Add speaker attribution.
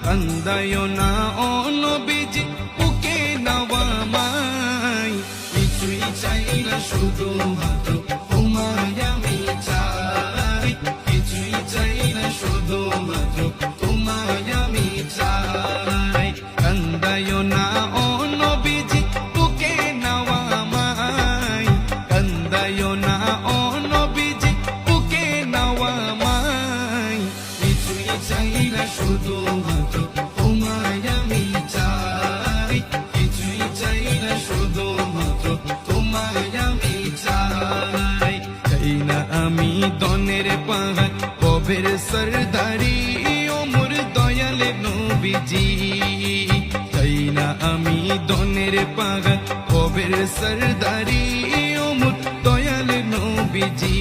Speaker 1: কান্দায়ো না ও নবীজি বুকে নেওয়া মাই কিছুই চাই না শুধু মাত্র তোমায় আমি চাই কিছুই চাই না শুধু মাত্র তোমায় আমি চাই কান্দায়ো না ও নবীজি বুকে নেওয়া মাই কান্দায়ো না ও নবীজি বুকে নেওয়া মাই কিছুই চাই না শুধু মাত্র তোমায় আমি চাই কিছুই চাই না শুধু মাত্র তোমায় আমি চাই চাই না আমি দনের পাহাড় কবের সরদারি ওমর দয়াল নবীজি চাই না আমি দনের পাহাড় কবের সরদারি ওমর দয়াল নবীজি